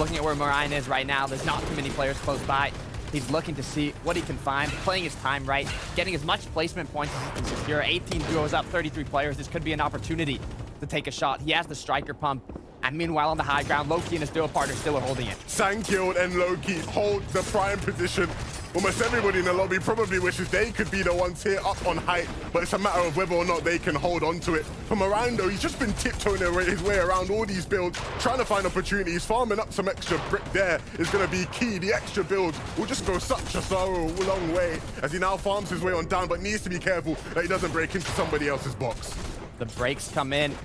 Looking at where Mariah is right now, there's not too many players close by. He's looking to see what he can find, playing his time right, getting as much placement points as he can secure. 18 duos up, 33 players. This could be an opportunity to take a shot. He has the striker pump. And meanwhile, on the high ground, Loki and his duo partner still are holding it. Sangil and Loki hold the prime position. Almost everybody in the lobby probably wishes they could be the ones here up on height, but it's a matter of whether or not they can hold on to it. For Mirando, he's just been tiptoeing his way around all these builds, trying to find opportunities. Farming up some extra brick there is going to be key. The extra build will just go such a long way as he now farms his way on down, but needs to be careful that he doesn't break into somebody else's box. The breaks come in.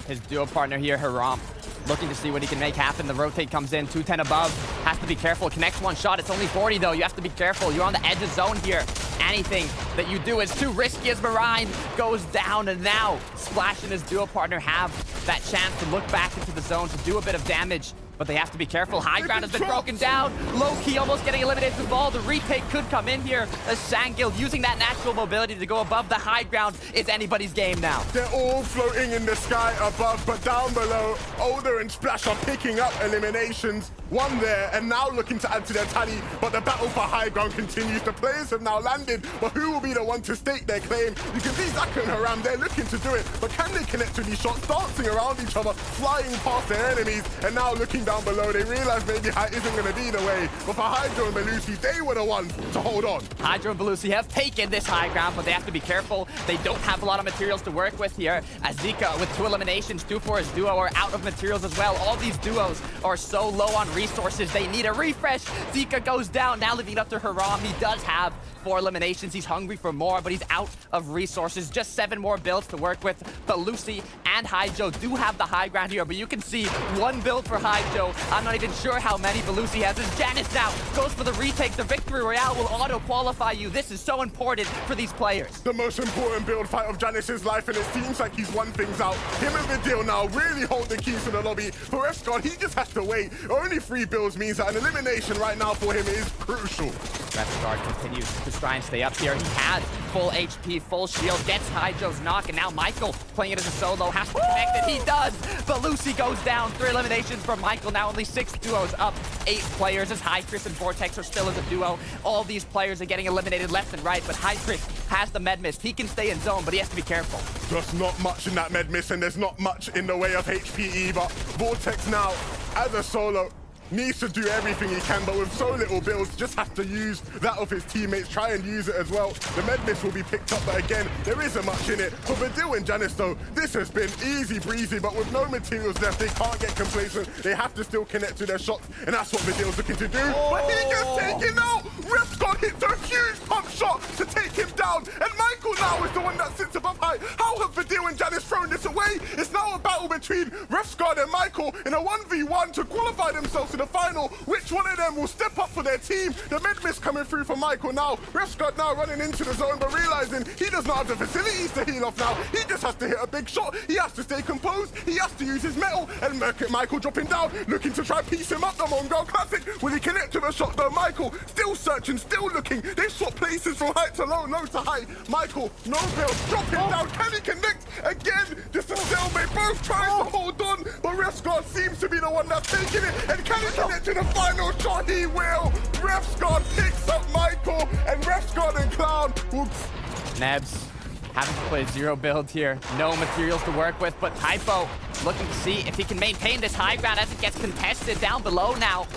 His duo partner here, Haram, looking to see what he can make happen. The rotate comes in, 210 above. Has to be careful. Connects one shot. It's only 40, though. You have to be careful. You're on the edge of zone here. Anything that you do is too risky as Marine goes down. And now Splash and his duo partner have that chance to look back into the zone to do a bit of damage. But they have to be careful. High ground has been broken down. Low-key almost getting eliminated with the ball. The retake could come in here as Sangil using that natural mobility to go above the high ground. It's anybody's game now. They're all floating in the sky above, but down below, Older and Splash are picking up eliminations. One there, and now looking to add to their tally, but the battle for high ground continues. The players have now landed, but who will be the one to stake their claim? You can see Zaka and Haram, they're looking to do it, but can they connect to these shots, dancing around each other, flying past their enemies, and now looking down below, they realize maybe height isn't going to be the way, but for Hydro and Belusi, they were the ones to hold on. Hydro and Belusi have taken this high ground, but they have to be careful. They don't have a lot of materials to work with here, as Zika, with 2 eliminations, 2 for his duo, are out of materials as well. All these duos are so low on resources, they need a refresh. Zika goes down, now leaving it up to Haram. He does have 4 eliminations. He's hungry for more, but he's out of resources. Just 7 more builds to work with. Belusi and Hydro do have the high ground here, but you can see 1 build for Hydro. I'm not even sure how many Belusi has. As Janice now goes for the retake. The victory royale will auto-qualify you. This is so important for these players. The most important build fight of Janice's life, and it seems like he's won things out. Him and Vidil now really hold the keys to the lobby. For Refscon, he just has to wait. Only 3 builds means that an elimination right now for him is crucial. Refscon continues to try and stay up here. He has full HP, full shield, gets Hydro's knock, and now Michael playing it as a solo has to connect it. He does, but Lucy goes down. 3 eliminations from Michael. Now only 6 duos up, 8 players as High Chris and Vortex are still as a duo. All these players are getting eliminated left and right, but High Chris has the med mist. He can stay in zone, but he has to be careful. Just not much in that med mist, and there's not much in the way of HP either. Vortex now, as a solo, needs to do everything he can, but with so little builds, just has to use that of his teammates, try and use it as well. The med mist will be picked up, but again, there isn't much in it. For Vidil and Janice, though, this has been easy breezy, but with no materials left, they can't get complacent. They have to still connect to their shots, and that's what Vidil's looking to do. But he gets taken out! Refscon hits a huge pump shot to take him down, and Michael now is the one that sits above height. How have Vidil and Janice thrown this away? It's now a battle between Refscon and Michael in a 1v1 to qualify themselves to the final. Which one of them will step up for their team? The med mist coming through for Michael now. Refscon now running into the zone, but realizing he does not have the facilities to heal off now. He just has to hit a big shot. He has to stay composed. He has to use his metal. And Michael dropping down, looking to try piece him up. The Mongol Classic. Will he connect to the shot though? Michael still searching, still looking. They swap places from height to low, low to high. Michael, no build, dropping down. Can he connect again? Just a stalemate. Both trying to hold on, but Refscon seems to be the one that's taking it. And can he connect to the final shot? He will. Refscon picks up Michael, and Refscon and Clown. Oops. Nebs having to play 0 build here. No materials to work with, but Typo looking to see if he can maintain this high ground as it gets contested down below now.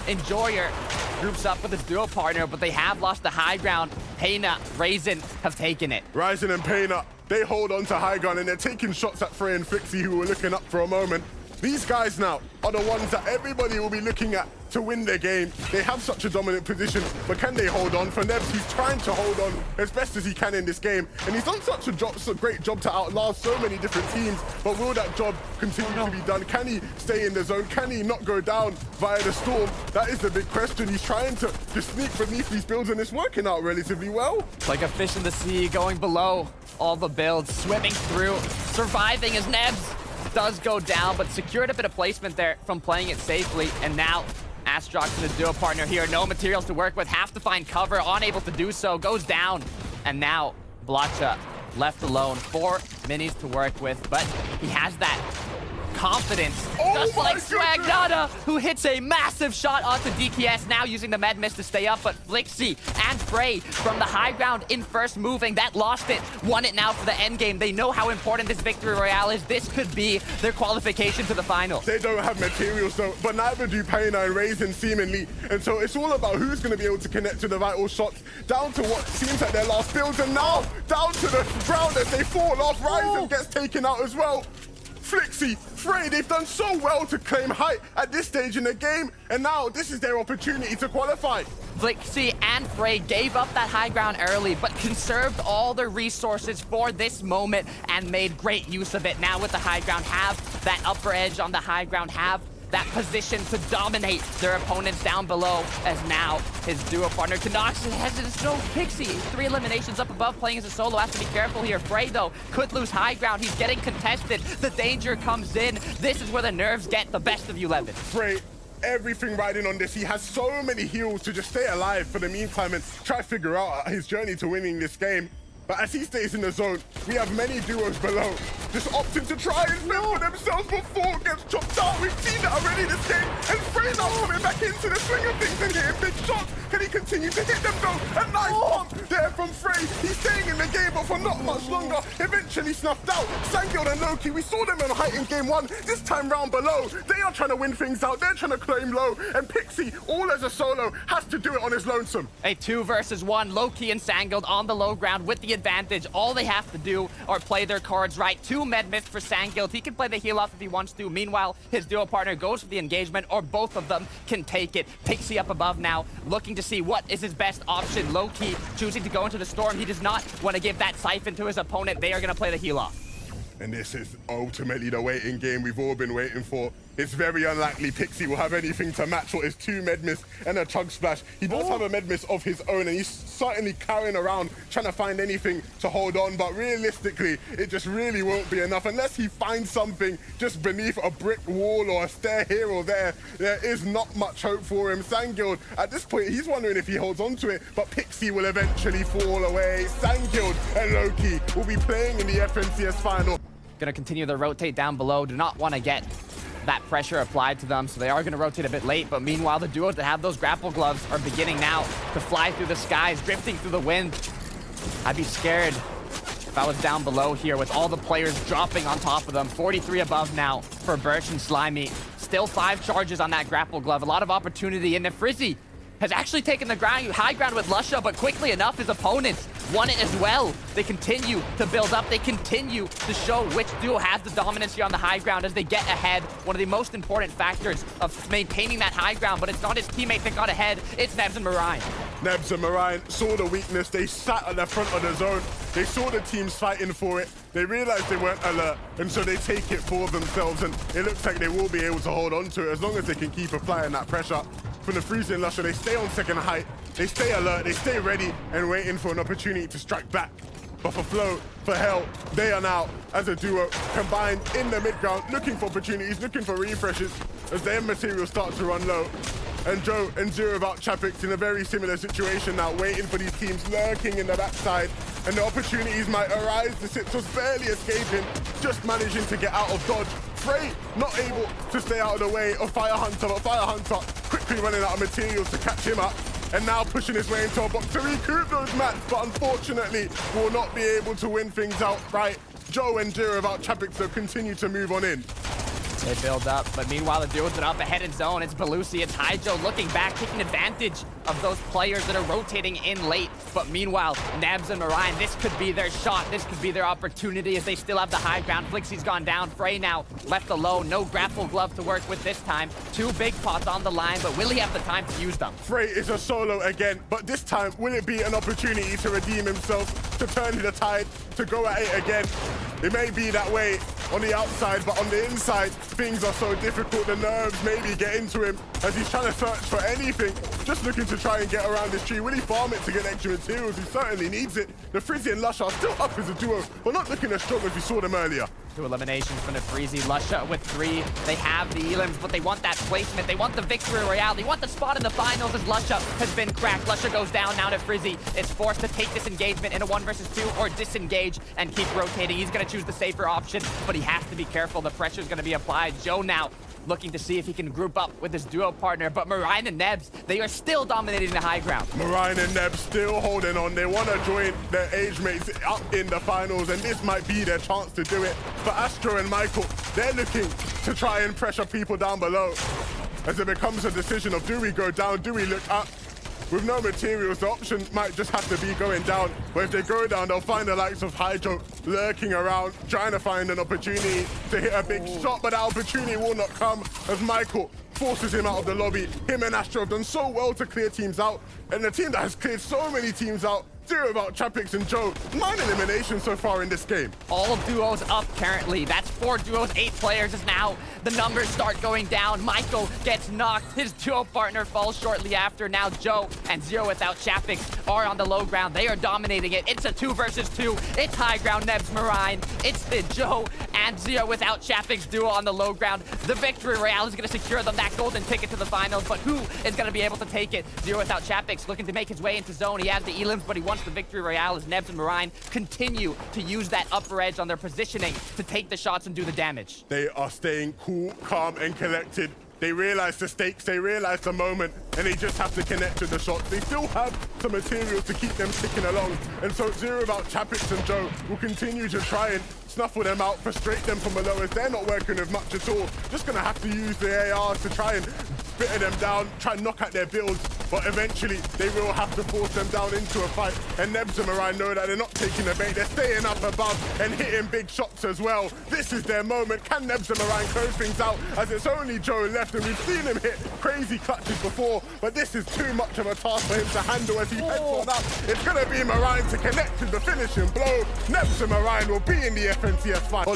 Enjoyer groups up with his duo partner, but they have lost the high ground. Payna, Raisin have taken it. Raisin and Payna, they hold on to high ground, and they're taking shots at Frey and Fixie, who were looking up for a moment. These guys now are the ones that everybody will be looking at to win their game. They have such a dominant position, but can they hold on? For Nebs, he's trying to hold on as best as he can in this game, and he's done such a great job to outlast so many different teams, but will that job continue to be done? Can he stay in the zone? Can he not go down via the storm? That is the big question. He's trying to just sneak beneath these builds, and it's working out relatively well. It's like a fish in the sea going below all the builds, swimming through, surviving as Nebs does go down, but secured a bit of placement there from playing it safely. And now Astrox and his duo partner here, no materials to work with, have to find cover, unable to do so, goes down. And now Blacha left alone, 4 minis to work with, but he has that confidence. Oh Just my like goodness. Swagnata, who hits a massive shot onto DKS, now using the med miss to stay up, but Flixie and Frey from the high ground in first moving. That lost it, won it now for the end game. They know how important this victory royale is. This could be their qualification to the final. They don't have materials though, but neither do Payna and Raisin seemingly. And so it's all about who's going to be able to connect to the vital shots, down to what seems like their last builds, and now down to the ground as they fall off. Raisin gets taken out as well. Flixie, Frey, they've done so well to claim height at this stage in the game, and now this is their opportunity to qualify. Flixie and Frey gave up that high ground early, but conserved all their resources for this moment and made great use of it. Now with the high ground, have that upper edge on the high ground, have that position to dominate their opponents down below, as now his duo partner Canucks has no Pixie. 3 eliminations up above, playing as a solo. Has to be careful here. Frey, though, could lose high ground. He's getting contested. The danger comes in. This is where the nerves get the best of you, Levin. Frey, everything riding on this. He has so many heals to just stay alive for the meantime and try to figure out his journey to winning this game. But as he stays in the zone, we have many duos below just opting to try and fend for themselves before it gets chopped out. We've seen that already this game. And Frey now coming back into the swing of things and hitting big shots. Can he continue to hit them though? A nice pump there from Frey. He's staying in the game, but for not much longer. Eventually snuffed out. Sangil and Loki, we saw them on height in game 1. This time round below, they are trying to win things out. They're trying to claim low. And Pixie, all as a solo, has to do it on his lonesome. A 2 versus 1. Loki and Sangil on the low ground with the advantage. All they have to do are play their cards right. 2 med myths for Sangil. He can play the heal off if he wants to. Meanwhile, his duo partner goes for the engagement, or both of them can take it. Pixie up above now, looking to see what is his best option. Loki choosing to go into the storm. He does not want to give that siphon to his opponent. They are going to play the heal off. And this is ultimately the waiting game we've all been waiting for. It's very unlikely Pixie will have anything to match what is 2 med miss and a chug splash. He does have a med miss of his own, and he's certainly carrying around trying to find anything to hold on, but realistically, it just really won't be enough unless he finds something just beneath a brick wall or a stair here or there. There is not much hope for him. Sangil, at this point, he's wondering if he holds on to it, but Pixie will eventually fall away. Sangil and Loki will be playing in the FNCS final. Gonna continue to rotate down below. Do not want to get that pressure applied to them, so they are going to rotate a bit late. But meanwhile, the duos that have those grapple gloves are beginning now to fly through the skies, drifting through the wind. I'd be scared if I was down below here with all the players dropping on top of them. 43 above now for Birch and Slimy. Still 5 charges on that grapple glove. A lot of opportunity, and Frizzy has actually taken the high ground with Lusha, but quickly enough, his opponents won it as well. They continue to build up. They continue to show which duo has the dominance here on the high ground as they get ahead. One of the most important factors of maintaining that high ground, but it's not his teammate that got ahead. It's Nebs and Marine. Nebs and Marine saw the weakness. They sat at the front of the zone. They saw the teams fighting for it. They realized they weren't alert, and so they take it for themselves, and it looks like they will be able to hold on to it as long as they can keep applying that pressure. From the freezing Lusha, they stay on second height, they stay alert, they stay ready and waiting for an opportunity to strike back. But for Flow, for Hell, they are now, as a duo, combined in the mid-ground, looking for opportunities, looking for refreshes as their material starts to run low. And Joe and Zero about Chapix in a very similar situation now, waiting for these teams lurking in the backside. And the opportunities might arise. The Sips was barely escaping, just managing to get out of dodge. Frey not able to stay out of the way of Fire Hunter, but Fire Hunter quickly running out of materials to catch him up. And now pushing his way into a box to recoup those mats, but unfortunately will not be able to win things outright. Joe and Zero about Chapix though continue to move on in. They build up, but meanwhile the duos are up ahead in zone. It's Belusi, it's Hydro looking back, taking advantage of those players that are rotating in late. But meanwhile, Nebs and Marine, this could be their shot. This could be their opportunity as they still have the high ground. Flixie's gone down. Frey now left alone. No grapple glove to work with this time. 2 big pots on the line, but will he have the time to use them? Frey is a solo again, but this time, will it be an opportunity to redeem himself, to turn the tide, to go at it again? It may be that way on the outside, but on the inside, things are so difficult. The nerves maybe get into him as he's trying to search for anything, just looking to try and get around this tree. Will he farm it to get extra materials? He certainly needs it. The Frizzy and Lush are still up as a duo, but not looking as strong as we saw them earlier. 2 eliminations from the Freezy. Lusha with 3. They have the elims, but they want that placement. They want the victory royale. They want the spot in the finals as Lusha has been cracked. Lusha goes down now to Frizzy. It's forced to take this engagement in a 1 versus 2 or disengage and keep rotating. He's going to choose the safer option, but he has to be careful. The pressure is going to be applied. side. Joe now looking to see if he can group up with his duo partner, but Marine and Nebs, they are still dominating the high ground. Marine and Nebs still holding on. They want to join their age mates up in the finals, and this might be their chance to do it. But Astro and Michael, they're looking to try and pressure people down below, as it becomes a decision of, do we go down, do we look up? With no materials, the option might just have to be going down. But if they go down, they'll find the likes of Hydro lurking around, trying to find an opportunity to hit a big shot, but that opportunity will not come as Michael forces him out of the lobby. Him and Astro have done so well to clear teams out, and the team that has cleared so many teams out, Zero about Chapix and Joe, 9 eliminations so far in this game. All duos up currently. That's 4 duos, 8 players as now the numbers start going down. Michael gets knocked. His duo partner falls shortly after. Now Joe and Zero without Chapix are on the low ground. They are dominating it. It's a 2 versus 2. It's high ground, Nebs Marine. It's the Joe and Zero without Chapix duo on the low ground. The victory royale is going to secure them that golden ticket to the finals, but who is going to be able to take it? Zero without Chapix looking to make his way into zone. He has the elims, but he wants the victory royale as Nebs and Marine continue to use that upper edge on their positioning to take the shots and do the damage. They are staying cool, calm, and collected. They realize the stakes, they realize the moment, and they just have to connect to the shots. They still have some materials to keep them ticking along. And so Zero about Chapix and Joe will continue to try and snuffle them out, frustrate them from below as they're not working with much at all. Just gonna have to use the ARs to try and bitter them down, try and knock out their builds, but eventually they will have to force them down into a fight. And Nebs and Marine know that they're not taking the bait, they're staying up above and hitting big shots as well. This is their moment. Can Nebs and Marine close things out, as it's only Joe left, and we've seen him hit crazy clutches before, but this is too much of a task for him to handle as he heads on up. It's gonna be Marine to connect with the finishing blow. Nebs and Marine will be in the FNCS final.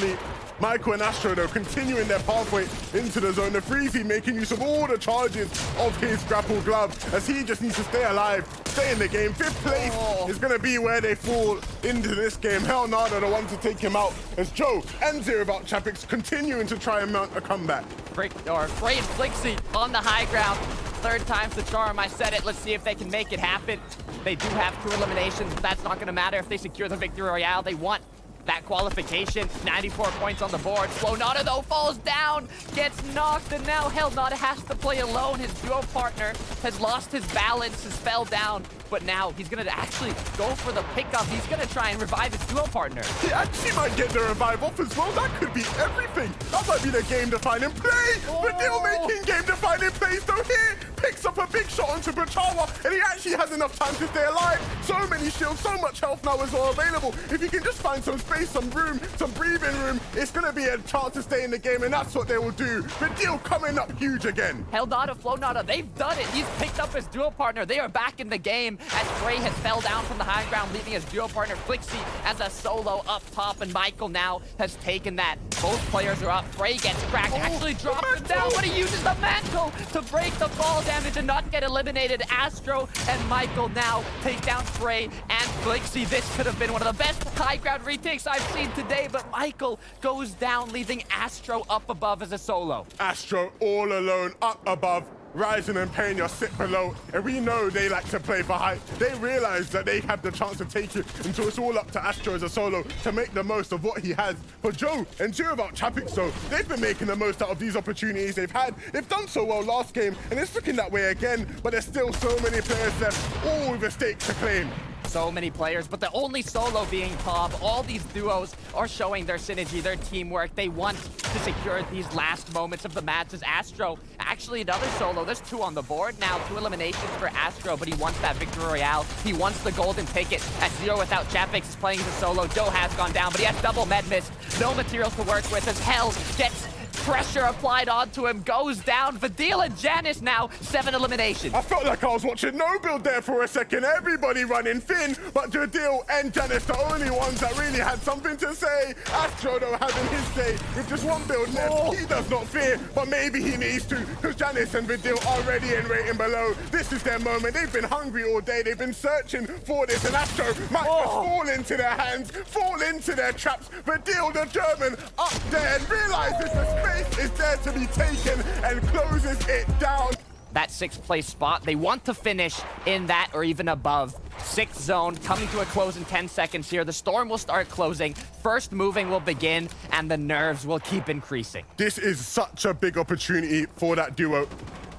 Michael and Astro, though, continuing their pathway into the zone. The Freezy making use of all the charges of his grapple glove, as he just needs to stay alive, stay in the game. 5th place is going to be where they fall into this game. Hell Nada, the one to take him out, as Joe and Zero about Chapix continuing to try and mount a comeback. Frey and Flixie on the high ground. 3rd time's the charm. I said it. Let's see if they can make it happen. They do have 2 eliminations, but that's not going to matter if they secure the victory royale. They want that qualification. 94 points on the board. Flonada, though, falls down, gets knocked, and now Hell Nada has to play alone. His duo partner has lost his balance, has fell down, but now he's going to actually go for the pickup. He's going to try and revive his duo partner. He actually might get the revive off as well. That could be everything. That might be the game-defining play. But they're making game-defining plays, though. Here picks up a big shot onto Brachawa, and he actually has enough time to stay alive. So many shields, so much health now as well available. If you can just find some space, some room, some breathing room, it's going to be a chance to stay in the game, and that's what they will do. The deal coming up huge again. Hell Nada, Flonada, they've done it. He's picked up his duo partner. They are back in the game as Frey has fell down from the high ground, leaving his duo partner Flixie as a solo up top, and Michael now has taken that. Both players are up. Frey gets cracked, actually drops him down, but he uses the mantle to break the fall damage and not get eliminated. Astro and Michael now take down Frey and Flixie. This could have been one of the best high ground retakes I've seen today, but Michael goes down, leaving Astro up above as a solo. Astro all alone, up above. Ryzen and Pena sit below, and we know they like to play for height. They realize that they have the chance to take it, and so it's all up to Astro as a solo to make the most of what he has. For Joe and Zero about Chapix, though, they've been making the most out of these opportunities they've had. They've done so well last game, and it's looking that way again, but there's still so many players left, all with a stake to claim. So many players, but the only solo being Pob. All these duos are showing their synergy, their teamwork. They want to secure these last moments of the match as Astro. Actually, another solo. There's 2 on the board now. 2 eliminations for Astro, but he wants that victory royale. He wants the golden ticket. As Zero without Chapix is playing as a solo. Joe has gone down, but he has double med miss. No materials to work with as Hell gets pressure applied onto him, goes down. Vidil and Janice now 7 eliminations. I felt like I was watching No Build there for a second. Everybody running thin, but Vidil and Janice the only ones that really had something to say. Astro, though, having his say with just 1 build left. He does not fear, but maybe he needs to, because Janice and Vidil are ready and waiting below. This is their moment. They've been hungry all day. They've been searching for this, and Astro might just fall into their hands, fall into their traps. Vidil, the German, up there and realizes the space is there to be taken and closes it down. That 6th place spot, they want to finish in that or even above. 6th zone coming to a close in 10 seconds here. The storm will start closing. first moving will begin and the nerves will keep increasing. This is such a big opportunity for that duo.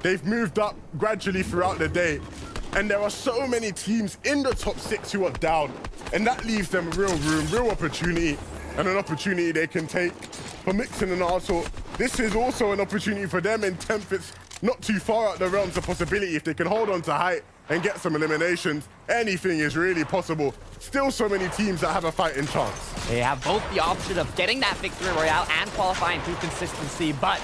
They've moved up gradually throughout the day, and there are so many teams in the top 6 who are down, and that leaves them real room, real opportunity, and an opportunity they can take. For Mixon and Arsenal, this is also an opportunity for them in 10th. It's not too far out the realms of possibility. If they can hold on to height and get some eliminations, anything is really possible. Still so many teams that have a fighting chance. They have both the option of getting that victory royale and qualifying through consistency, but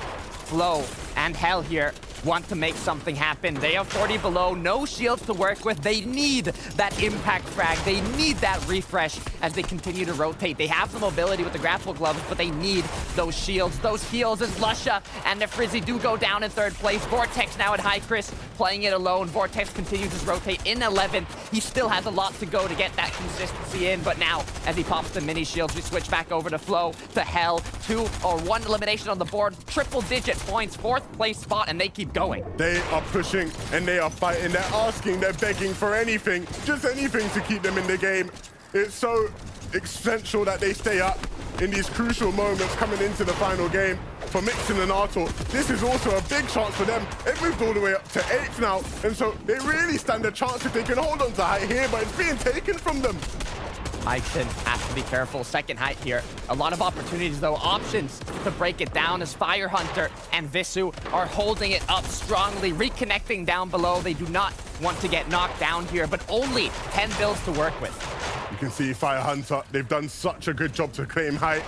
Flow and Hell here want to make something happen. They are 40 below, no shields to work with. They need that impact frag. They need that refresh as they continue to rotate. They have the mobility with the grapple gloves, but they need those shields, those heals as Lusha and the Frizzy do go down in 3rd place. Vortex now at high Chris, playing it alone. Vortex continues his rotate in 11th. He still has a lot to go to get that consistency in, but now as he pops the mini shields, we switch back over to Flow, to Hell. 1 elimination on the board, triple-digit points, 4th place spot, and they keep going. They are pushing and they are fighting. They're asking, they're begging for anything, just anything to keep them in the game. It's so essential that they stay up in these crucial moments coming into the final game. For Mixon and Arthur, this is also a big chance for them. They've moved all the way up to 8th now, and so they really stand a chance if they can hold on to height here, but it's being taken from them. Ixon has to be careful. 2nd height here. A lot of opportunities, though. Options to break it down as Fire Hunter and Visu are holding it up strongly, reconnecting down below. They do not want to get knocked down here, but only 10 builds to work with. You can see Fire Hunter, they've done such a good job to claim height.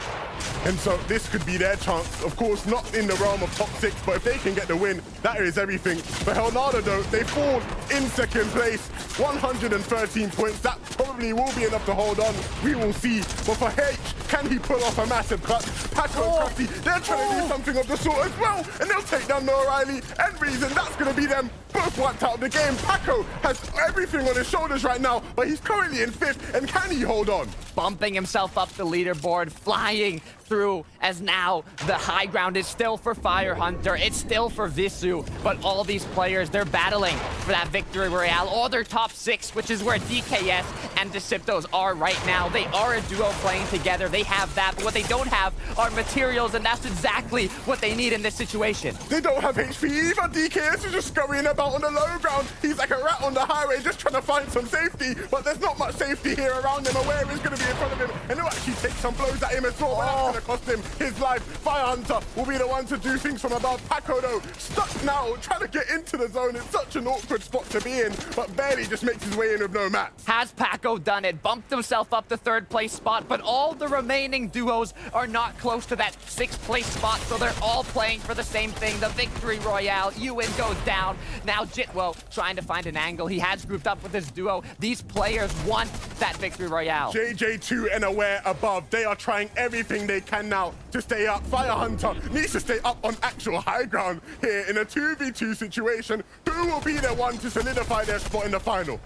And so this could be their chance. Of course, not in the realm of top 6, but if they can get the win, that is everything. For Helnado, though, they fall in 2nd place, 113 points. That probably will be enough to hold on. We will see. But for H, can he pull off a massive cut? Paco and Crafty, they're trying to do something of the sort as well. And they'll take down Noah Riley and Reason. That's going to be them both wiped out of the game. Paco has everything on his shoulders right now, but he's currently in 5th. And can he hold on? Bumping himself up the leaderboard, flying through as now the high ground is still for Fire Hunter. It's still for Visu, but all these players, they're battling for that victory royale or their top 6, which is where DKS and Deceptos are right now. They are a duo playing together. They have that, but what they don't have are materials, and that's exactly what they need in this situation. They don't have HP either. DKS is just scurrying about on the low ground. He's like a rat on the highway, just trying to find some safety, but there's not much safety here around him. Aware is going to be in front of him, and he'll actually take some blows at him as well, but that's going to cost him his life. Fire Hunter will be the one to do things from above. Paco, though, stuck now, trying to get into the zone. It's such an awkward spot to be in, but barely just makes his way in with no mats. Has Paco done it? Bumped himself up the 3rd place spot, but all the remaining duos are not close to that 6th place spot, so they're all playing for the same thing, the victory royale. Ewan goes down. Now Jitwo trying to find an angle. He has grouped up with his duo. These players want that victory royale. JJ2 and Aware above. They are trying everything they can now to stay up. Fire Hunter needs to stay up on actual high ground here in a 2v2 situation. Who will be the one to solidify their spot in the final?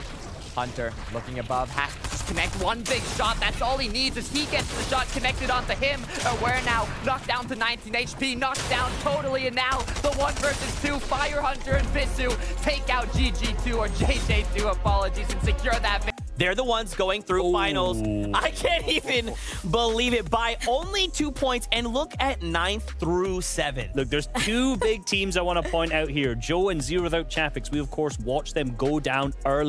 Hunter looking above, has to just connect one big shot. That's all he needs as he gets the shot connected onto him. Aware now knocked down to 19 HP, knocked down totally, and now the 1 versus 2. Fire Hunter and Visu take out GG2 or JJ2, apologies, and secure that victory. They're the ones going through finals. I can't even believe it, by only 2 points. And look at 9th through 7th. Look, there's 2 big teams I want to point out here. Joe and Zero Without Chapix. We, of course, watched them go down early.